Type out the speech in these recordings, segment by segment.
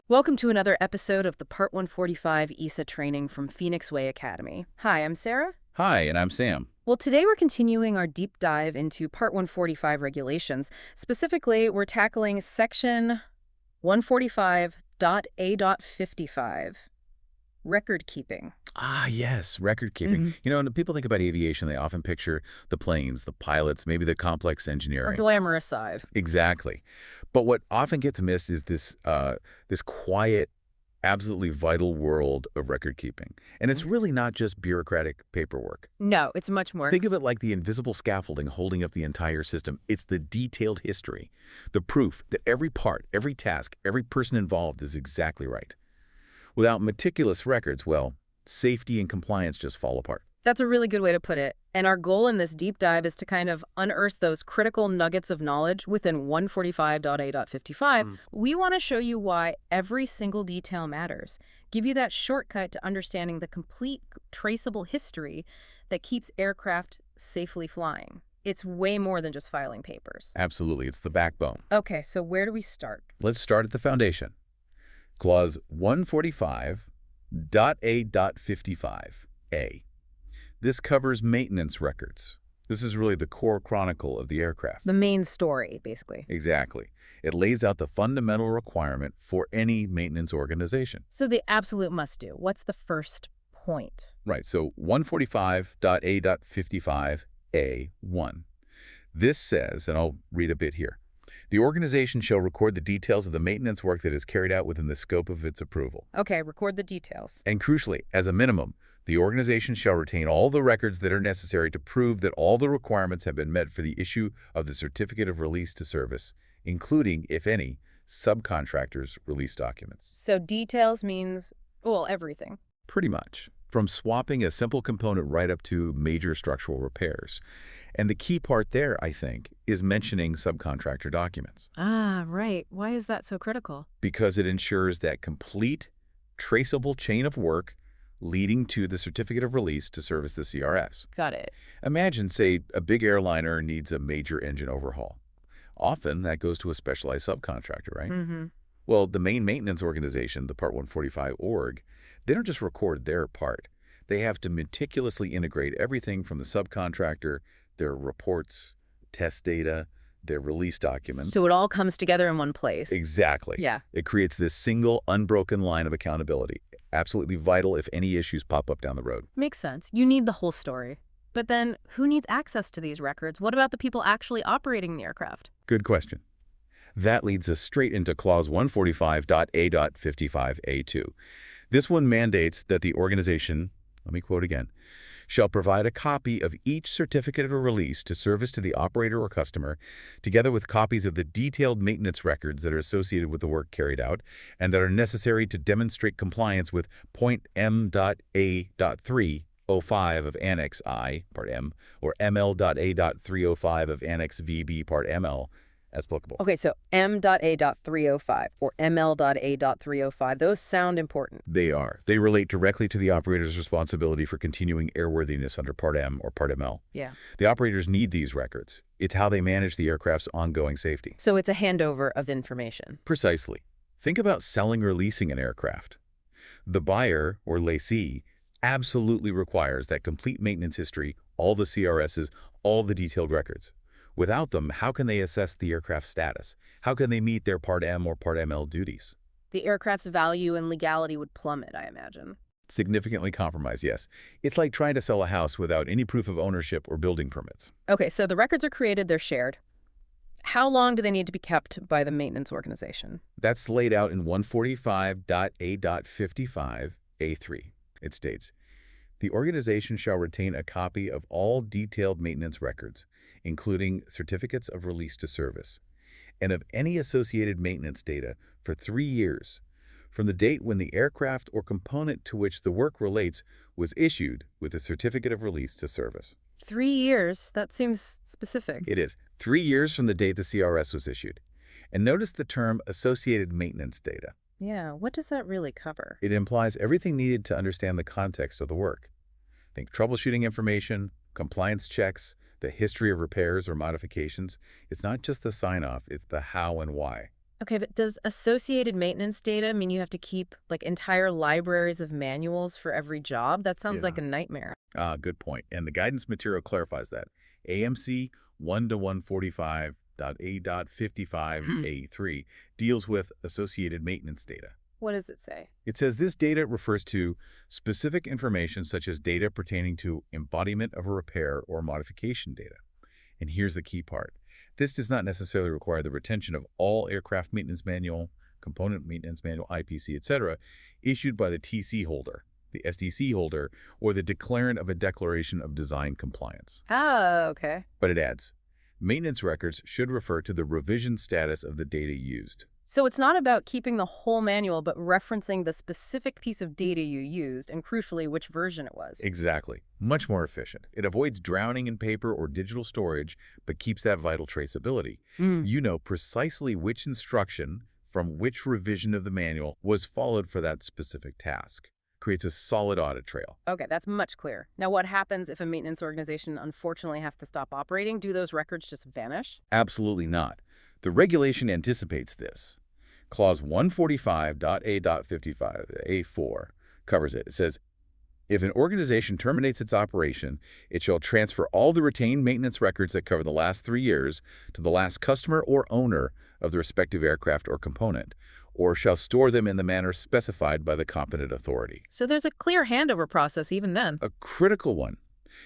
Welcome to another episode of the Part 145 EASA Training from Phoenix Way Academy. Hi, I'm Sarah. Hi, and I'm Sam. Well, today we're continuing our deep dive into Part 145 regulations. Specifically, we're tackling Section 145.A.55, record keeping. Ah, yes, record keeping. Mm-hmm. When people think about aviation, they often picture the planes, the pilots, maybe the complex Or engineering. glamorous side. Exactly. But what often gets missed is this quiet, absolutely vital world of record keeping. And it's really not just bureaucratic paperwork. No, it's much more. Think of it like the invisible scaffolding holding up the entire system. It's the detailed history, the proof that every part, every task, every person involved is exactly right. Without meticulous records, well, safety and compliance just fall apart. That's a really good way to put it. And our goal in this deep dive is to kind of unearth those critical nuggets of knowledge within 145.A.55. We want to show you why every single detail matters, give you that shortcut to understanding the complete traceable history that keeps aircraft safely flying. It's way more than just filing papers. Absolutely, it's the backbone. Okay, so where do we start? Let's start at the foundation. Clause 145.A.55A. This covers maintenance records. This is really the core chronicle of the aircraft. The main story, basically. Exactly. It lays out the fundamental requirement for any maintenance organization. So the absolute must-do. What's the first point? Right, so 145.A.55A1. This says, and I'll read a bit here, the organization shall record the details of the maintenance work that is carried out within the scope of its approval. Okay, record the details. And crucially, as a minimum, the organization shall retain all the records that are necessary to prove that all the requirements have been met for the issue of the certificate of release to service, including, if any, subcontractors' release documents. So details means, well, everything. Pretty much. From swapping a simple component right up to major structural repairs. And the key part there, I think, is mentioning subcontractor documents. Ah, right. Why is that so critical? Because it ensures that complete, traceable chain of work leading to the certificate of release to service the CRS. Got it. Imagine, say, a big airliner needs a major engine overhaul. Often, that goes to a specialized subcontractor, right? Mm-hmm. Well, the main maintenance organization, the Part 145 org, they don't just record their part. They have to meticulously integrate everything from the subcontractor, their reports, test data, their release documents. So it all comes together in one place. Exactly. Yeah. It creates this single, unbroken line of accountability. Absolutely vital if any issues pop up down the road. Makes sense. You need the whole story. But then, who needs access to these records? What about the people actually operating the aircraft? Good question. That leads us straight into Clause 145.A.55A2. This one mandates that the organization, let me quote again, shall provide a copy of each certificate of release to service to the operator or customer, together with copies of the detailed maintenance records that are associated with the work carried out and that are necessary to demonstrate compliance with point M.A.305 of Annex I, Part M, or ML.A.305 of Annex VB, Part ML, as applicable. Okay, so M.A.305 or ML.A.305, those sound important. They are. They relate directly to the operator's responsibility for continuing airworthiness under Part M or Part ML. Yeah. The operators need these records. It's how they manage the aircraft's ongoing safety. So it's a handover of information. Precisely. Think about selling or leasing an aircraft. The buyer, or lessee, absolutely requires that complete maintenance history, all the CRSs, all the detailed records. Without them, how can they assess the aircraft's status? How can they meet their Part M or Part ML duties? The aircraft's value and legality would plummet, I imagine. Significantly compromised, yes. It's like trying to sell a house without any proof of ownership or building permits. Okay, so the records are created, they're shared. How long do they need to be kept by the maintenance organization? That's laid out in 145.A.55A3. It states, the organization shall retain a copy of all detailed maintenance records, including certificates of release to service, and of any associated maintenance data for 3 years, from the date when the aircraft or component to which the work relates was issued with a certificate of release to service. 3 years? That seems specific. It is 3 years from the date the CRS was issued. And notice the term associated maintenance data. Yeah, what does that really cover? It implies everything needed to understand the context of the work. Think troubleshooting information, compliance checks, the history of repairs or modifications. It's not just the sign-off, it's the how and why. Okay, but does associated maintenance data mean you have to keep like entire libraries of manuals for every job? That sounds like Yeah. a nightmare. Good point. And the guidance material clarifies that. AMC 1 to 145.A.55A3 deals with associated maintenance data. What does it say? It says this data refers to specific information such as data pertaining to embodiment of a repair or modification data. And here's the key part. This does not necessarily require the retention of all aircraft maintenance manual, component maintenance manual, IPC, etc., issued by the TC holder, the SDC holder, or the declarant of a declaration of design compliance. Oh, okay. But it adds, maintenance records should refer to the revision status of the data used. So it's not about keeping the whole manual, but referencing the specific piece of data you used and crucially which version it was. Exactly. Much more efficient. It avoids drowning in paper or digital storage, but keeps that vital traceability. Mm. You know precisely which instruction from which revision of the manual was followed for that specific task. Creates a solid audit trail. Okay, that's much clearer. Now, what happens if a maintenance organization unfortunately has to stop operating? Do those records just vanish? Absolutely not. The regulation anticipates this. Clause 145.A.55, A4, covers it. It says, if an organization terminates its operation, it shall transfer all the retained maintenance records that cover the last 3 years to the last customer or owner of the respective aircraft or component, or shall store them in the manner specified by the competent authority. So there's a clear handover process even then. A critical one.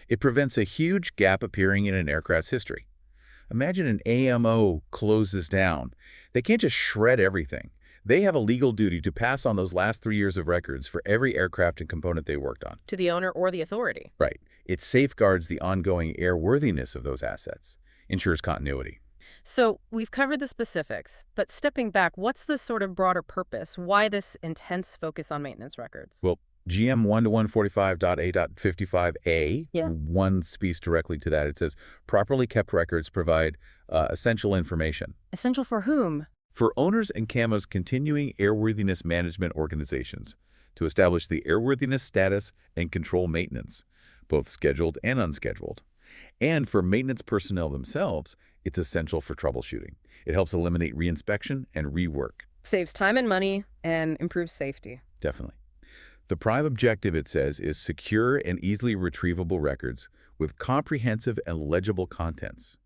It prevents a huge gap appearing in an aircraft's history. Imagine an AMO closes down. They can't just shred everything. They have a legal duty to pass on those last 3 years of records for every aircraft and component they worked on. To the owner or the authority. Right. It safeguards the ongoing airworthiness of those assets, ensures continuity. So we've covered the specifics, but stepping back, what's the sort of broader purpose? Why this intense focus on maintenance records? Well, GM 1 to 145.A.55A, Yeah. one speaks directly to that. It says, properly kept records provide essential information. Essential for whom? For owners and CAMOs continuing airworthiness management organizations to establish the airworthiness status and control maintenance, both scheduled and unscheduled. And for maintenance personnel themselves, it's essential for troubleshooting. It helps eliminate reinspection and rework. Saves time and money and improves safety. Definitely. The prime objective, it says, is secure and easily retrievable records with comprehensive and legible contents.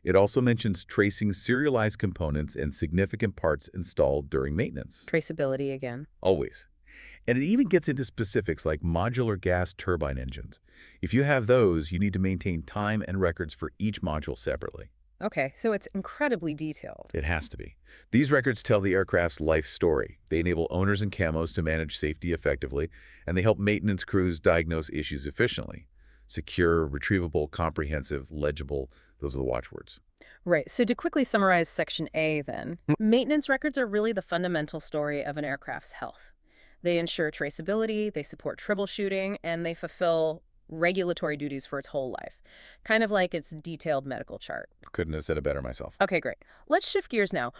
It also mentions tracing serialized components and significant parts installed during maintenance. Traceability again. Always. And it even gets into specifics like modular gas turbine engines. If you have those, you need to maintain time and records for each module separately. Okay, so it's incredibly detailed. It has to be. These records tell the aircraft's life story. They enable owners and CAMOs to manage safety effectively, and they help maintenance crews diagnose issues efficiently. Secure, retrievable, comprehensive, legible, those are the watchwords. Right, so to quickly summarize Section A then, maintenance records are really the fundamental story of an aircraft's health. They ensure traceability, they support troubleshooting, and they fulfill regulatory duties for its whole life. Kind of like its detailed medical chart. Couldn't have said it better myself. Okay, great. Let's shift gears now.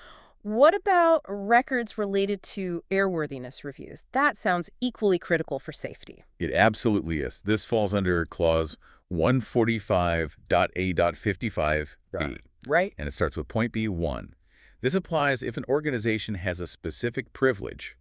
What about records related to airworthiness reviews? That sounds equally critical for safety. It absolutely is. This falls under Clause 145.A.55B. Right. And it starts with point B1. This applies if an organization has a specific privilege,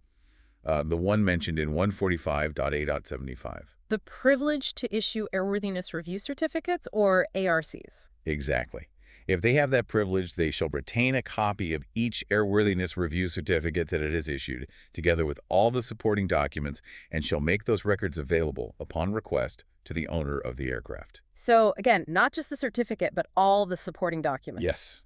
the one mentioned in 145.A.75. The privilege to issue airworthiness review certificates or ARCs? Exactly. If they have that privilege, they shall retain a copy of each airworthiness review certificate that it has issued, together with all the supporting documents, and shall make those records available upon request to the owner of the aircraft. So again, not just the certificate, but all the supporting documents. Yes.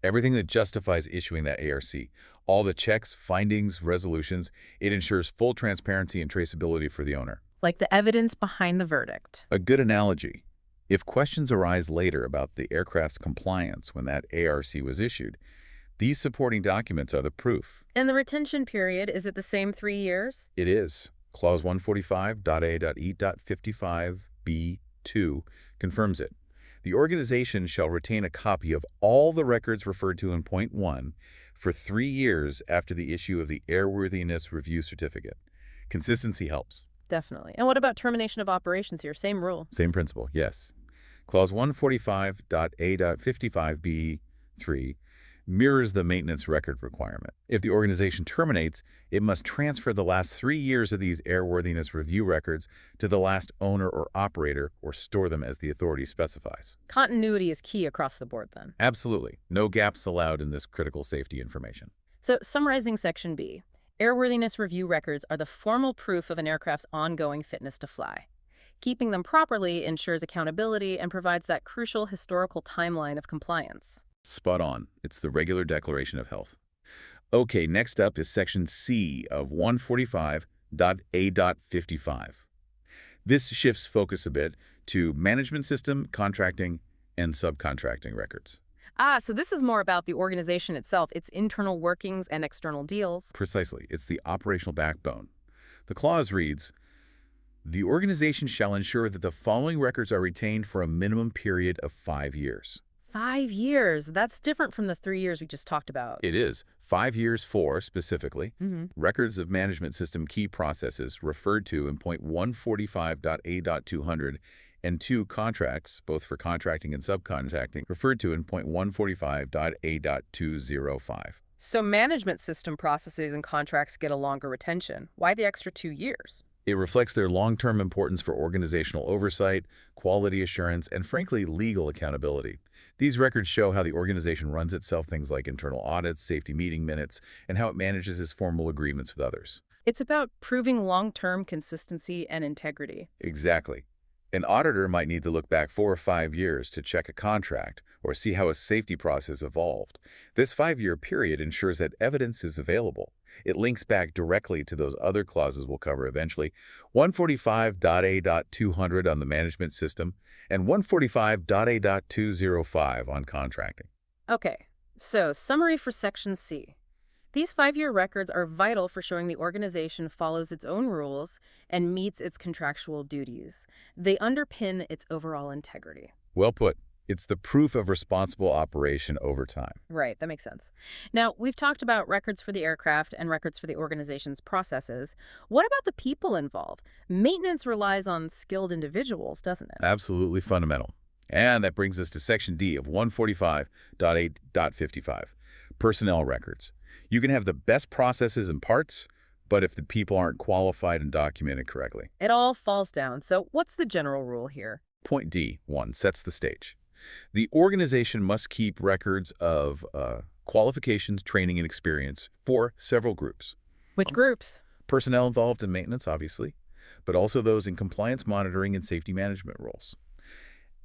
Everything that justifies issuing that ARC. All the checks, findings, resolutions. It ensures full transparency and traceability for the owner. Like the evidence behind the verdict. A good analogy. If questions arise later about the aircraft's compliance when that ARC was issued, these supporting documents are the proof. And the retention period, is it the same 3 years? It is. Clause 145.A.E.55B2 confirms it. The organization shall retain a copy of all the records referred to in point 1 for 3 years after the issue of the Airworthiness Review Certificate. Consistency helps. Definitely. And what about termination of operations here? Same rule. Same principle, yes. Clause 145.A.55B3 mirrors the maintenance record requirement. If the organization terminates, it must transfer the last 3 years of these airworthiness review records to the last owner or operator or store them as the authority specifies. Continuity is key across the board then. Absolutely. No gaps allowed in this critical safety information. So summarizing Section B, airworthiness review records are the formal proof of an aircraft's ongoing fitness to fly. Keeping them properly ensures accountability and provides that crucial historical timeline of compliance. Spot on. It's the regular declaration of health. Okay, next up is Section C of 145.A.55. This shifts focus a bit to management system, contracting, and subcontracting records. So this is more about the organization itself, its internal workings and external deals. Precisely. It's the operational backbone. The clause reads, "The organization shall ensure that the following records are retained for a minimum period of 5 years." 5 years. That's different from the 3 years we just talked about. It is 5 years for, specifically, Mm-hmm. records of management system key processes referred to in point 145.A.200 and 2 contracts, both for contracting and subcontracting, referred to in point 145.A.205. So management system processes and contracts get a longer retention. Why the extra 2 years? It reflects their long-term importance for organizational oversight, quality assurance, and frankly, legal accountability. These records show how the organization runs itself, things like internal audits, safety meeting minutes, and how it manages its formal agreements with others. It's about proving long-term consistency and integrity. Exactly. An auditor might need to look back 4 or 5 years to check a contract or see how a safety process evolved. This 5-year period ensures that evidence is available. It links back directly to those other clauses we'll cover eventually, 145.A.200 on the management system and 145.A.205 on contracting. Okay, so summary for Section C. These 5-year records are vital for showing the organization follows its own rules and meets its contractual duties. They underpin its overall integrity. Well put. It's the proof of responsible operation over time. Right, that makes sense. Now, we've talked about records for the aircraft and records for the organization's processes. What about the people involved? Maintenance relies on skilled individuals, doesn't it? Absolutely fundamental. And that brings us to Section D of 145.8.55, personnel records. You can have the best processes and parts, but if the people aren't qualified and documented correctly. It all falls down. So what's the general rule here? Point D1 sets the stage. The organization must keep records of qualifications, training, and experience for several groups. Which groups? Personnel involved in maintenance, obviously, but also those in compliance monitoring and safety management roles.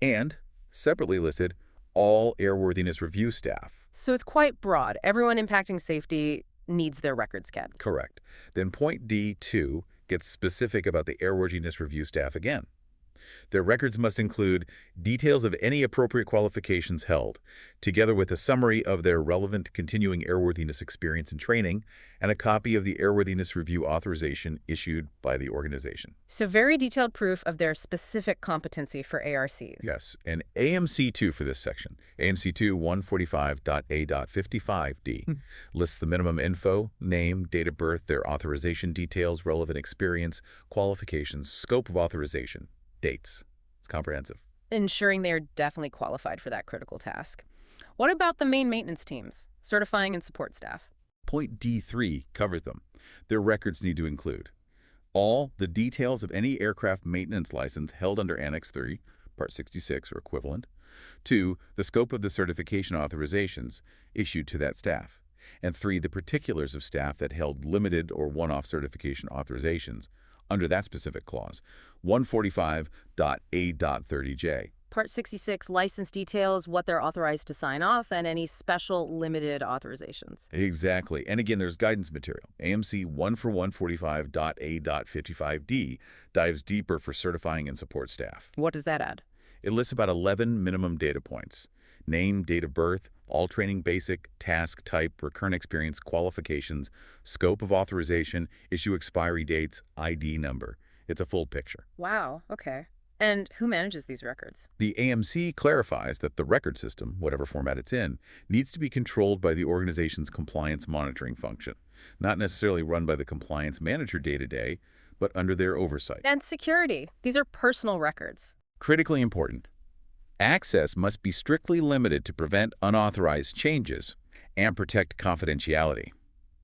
And, separately listed, all airworthiness review staff. So it's quite broad. Everyone impacting safety needs their records kept. Correct. Then point D2 gets specific about the airworthiness review staff again. Their records must include details of any appropriate qualifications held, together with a summary of their relevant continuing airworthiness experience and training, and a copy of the Airworthiness Review authorization issued by the organization. So very detailed proof of their specific competency for ARCs. Yes, and AMC2 for this section, AMC2 145.A.55D, lists the minimum info, name, date of birth, their authorization details, relevant experience, qualifications, scope of authorization, dates. It's comprehensive. Ensuring they are definitely qualified for that critical task. What about the main maintenance teams, certifying and support staff? Point D3 covers them. Their records need to include all the details of any aircraft maintenance license held under Annex 3, Part 66 or equivalent, 2, the scope of the certification authorizations issued to that staff, and 3, the particulars of staff that held limited or one-off certification authorizations under that specific clause, 145.A.30J. Part 66, license details, what they're authorized to sign off, and any special limited authorizations. Exactly. And again, there's guidance material. AMC 1 for 145.A.55D dives deeper for certifying and support staff. What does that add? It lists about 11 minimum data points. Name, date of birth, all training basic, task type, recurrent experience, qualifications, scope of authorization, issue expiry dates, ID number. It's a full picture. Wow, okay. And who manages these records? The AMC clarifies that the record system, whatever format it's in, needs to be controlled by the organization's compliance monitoring function, not necessarily run by the compliance manager day-to-day, but under their oversight. And security. These are personal records. Critically important. Access must be strictly limited to prevent unauthorized changes, and protect confidentiality.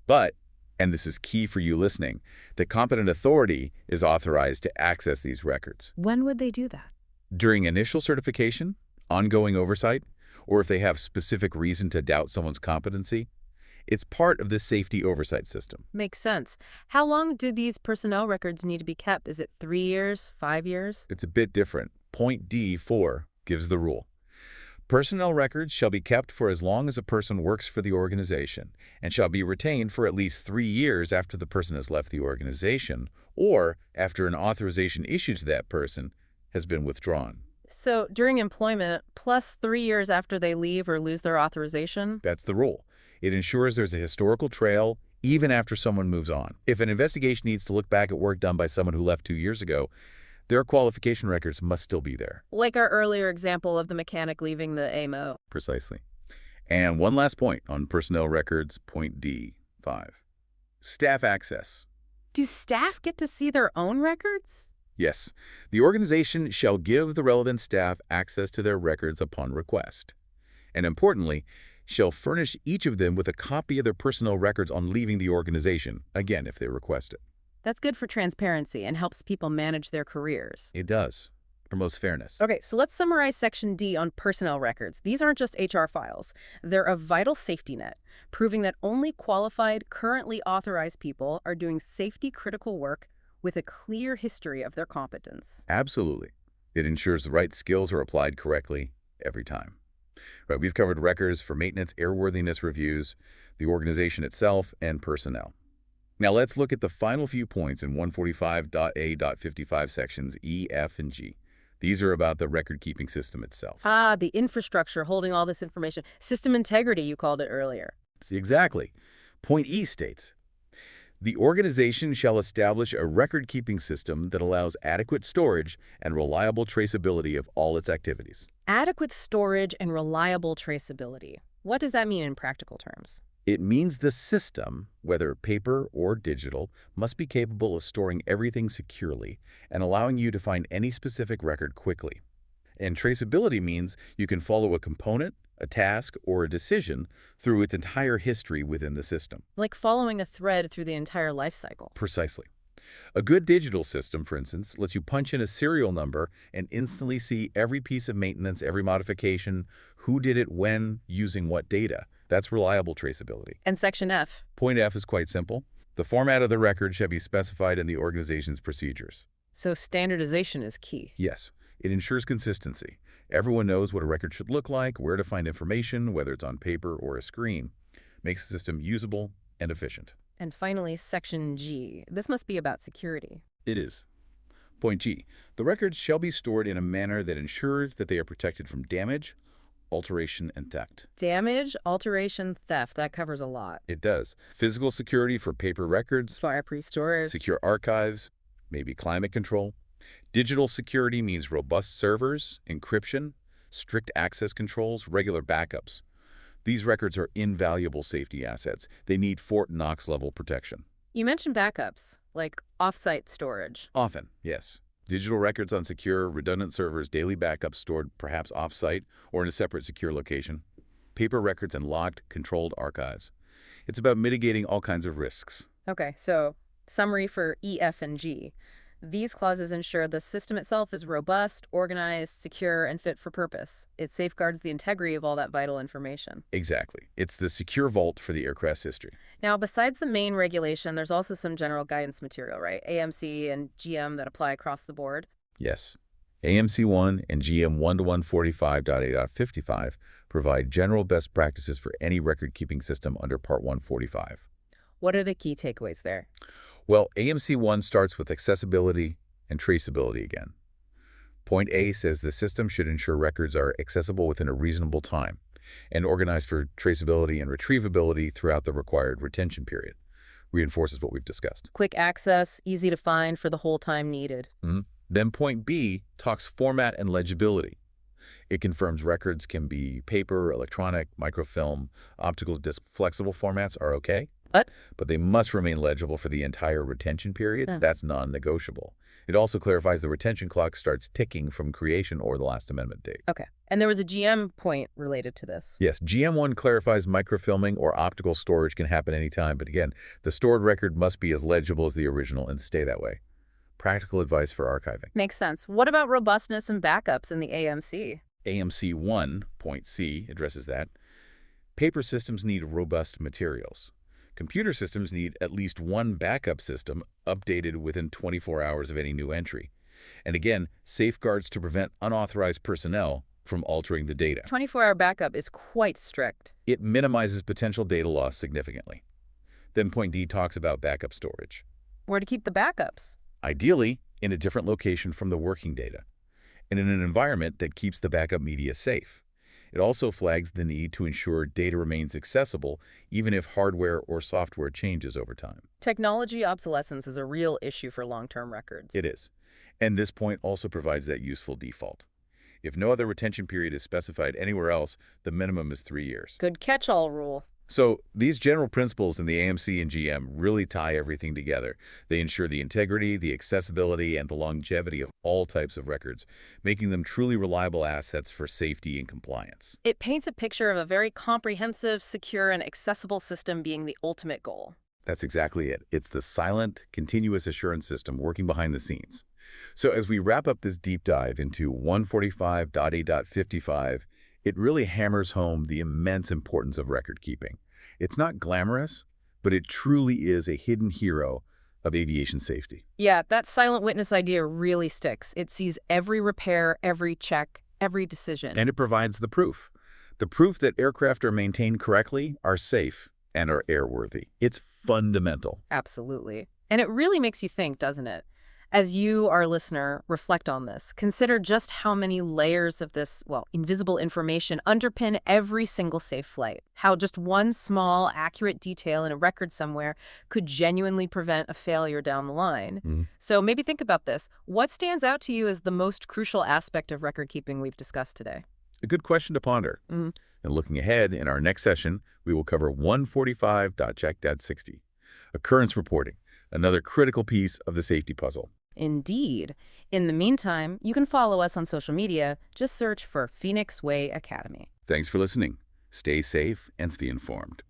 But, and this is key for you listening, the competent authority is authorized to access these records. When would they do that? During initial certification, ongoing oversight, or if they have specific reason to doubt someone's competency, it's part of the safety oversight system. Makes sense. How long do these personnel records need to be kept? Is it 3 years, 5 years? It's a bit different. Point D4 gives the rule. Personnel records shall be kept for as long as a person works for the organization and shall be retained for at least 3 years after the person has left the organization or after an authorization issued to that person has been withdrawn. So during employment, plus 3 years after they leave or lose their authorization? That's the rule. It ensures there's a historical trail even after someone moves on. If an investigation needs to look back at work done by someone who left 2 years ago, their qualification records must still be there. Like our earlier example of the mechanic leaving the AMO. Precisely. And one last point on personnel records, point D5. Staff access. Do staff get to see their own records? Yes, the organization shall give the relevant staff access to their records upon request. And importantly, shall furnish each of them with a copy of their personnel records on leaving the organization, again, if they request it. That's good for transparency and helps people manage their careers. It does. Promotes fairness. Okay, so let's summarize Section D on personnel records. These aren't just HR files. They're a vital safety net, proving that only qualified, currently authorized people are doing safety-critical work with a clear history of their competence. Absolutely. It ensures the right skills are applied correctly every time. Right, we've covered records for maintenance, airworthiness reviews, the organization itself, and personnel. Now let's look at the final few points in 145.A.55 sections E, F, and G. These are about the record-keeping system itself. Ah, the infrastructure holding all this information. System integrity, you called it earlier. See, exactly. Point E states, the organization shall establish a record-keeping system that allows adequate storage and reliable traceability of all its activities. Adequate storage and reliable traceability. What does that mean in practical terms? It means the system, whether paper or digital, must be capable of storing everything securely and allowing you to find any specific record quickly. And traceability means you can follow a component, a task, or a decision through its entire history within the system. Like following a thread through the entire life cycle. Precisely. A good digital system, for instance, lets you punch in a serial number and instantly see every piece of maintenance, every modification, who did it when, using what data. That's reliable traceability. And Section F? Point F is quite simple. The format of the record shall be specified in the organization's procedures. So standardization is key. Yes, it ensures consistency. Everyone knows what a record should look like, where to find information, whether it's on paper or a screen. Makes the system usable and efficient. And finally, Section G. This must be about security. It is. Point G. The records shall be stored in a manner that ensures that they are protected from damage, alteration, and theft. Damage, alteration, theft. That covers a lot. It does. Physical security for paper records, Fireproof storage. secure archives, maybe climate control. Digital security means robust servers, encryption, strict access controls, regular backups. These records are invaluable safety assets. They need Fort Knox-level protection. You mentioned backups, like off-site storage. Often, yes. Digital records on secure, redundant servers, daily backups stored perhaps off-site or in a separate secure location. Paper records and locked, controlled archives. It's about mitigating all kinds of risks. Okay, so summary for E, F, and G. These clauses ensure the system itself is robust, organized, secure, and fit for purpose. It safeguards the integrity of all that vital information. Exactly. It's the secure vault for the aircraft's history. Now, besides the main regulation, there's also some general guidance material, right? AMC and GM that apply across the board. Yes. AMC 1 and GM 1-145.A.55 provide general best practices for any record-keeping system under Part 145. What are the key takeaways there? Well, AMC 1 starts with accessibility and traceability again. Point A says the system should ensure records are accessible within a reasonable time and organized for traceability and retrievability throughout the required retention period. Reinforces what we've discussed. Quick access, easy to find for the whole time needed. Then point B talks format and legibility. It confirms records can be paper, electronic, microfilm, optical disc. Flexible formats are okay. What? But they must remain legible for the entire retention period. Yeah. That's non-negotiable. It also clarifies the retention clock starts ticking from creation or the last amendment date. Okay. And there was a GM point related to this. Yes, GM1 clarifies microfilming or optical storage can happen anytime, but again, the stored record must be as legible as the original and stay that way. Practical advice for archiving. Makes sense. What about robustness and backups in the AMC? AMC 1.C addresses that. Paper systems need robust materials. Computer systems need at least one backup system updated within 24 hours of any new entry. And again, safeguards to prevent unauthorized personnel from altering the data. 24-hour backup is quite strict. It minimizes potential data loss significantly. Then point D talks about backup storage. Where to keep the backups? Ideally, in a different location from the working data, and in an environment that keeps the backup media safe. It also flags the need to ensure data remains accessible even if hardware or software changes over time. Technology obsolescence is a real issue for long-term records. It is. And this point also provides that useful default. If no other retention period is specified anywhere else, the minimum is 3 years. Good catch-all rule. So these general principles in the AMC and GM really tie everything together. They ensure the integrity, the accessibility, and the longevity of all types of records, making them truly reliable assets for safety and compliance. It paints a picture of a very comprehensive, secure, and accessible system being the ultimate goal. That's exactly it. It's the silent, continuous assurance system working behind the scenes. So as we wrap up this deep dive into 145.A.55, it really hammers home the immense importance of record keeping. It's not glamorous, but it truly is a hidden hero of aviation safety. Yeah, that silent witness idea really sticks. It sees every repair, every check, every decision. And it provides the proof. The proof that aircraft are maintained correctly, are safe, and are airworthy. It's fundamental. Absolutely. And it really makes you think, doesn't it? As you, our listener, reflect on this, consider just how many layers of this, well, invisible information underpin every single safe flight. How just one small, accurate detail in a record somewhere could genuinely prevent a failure down the line. So maybe think about this. What stands out to you as the most crucial aspect of record keeping we've discussed today? A good question to ponder. And looking ahead, in our next session, we will cover 145.check.60, occurrence reporting, another critical piece of the safety puzzle. Indeed. In the meantime, you can follow us on social media. Just search for Phoenix Way Academy. Thanks for listening. Stay safe and stay informed.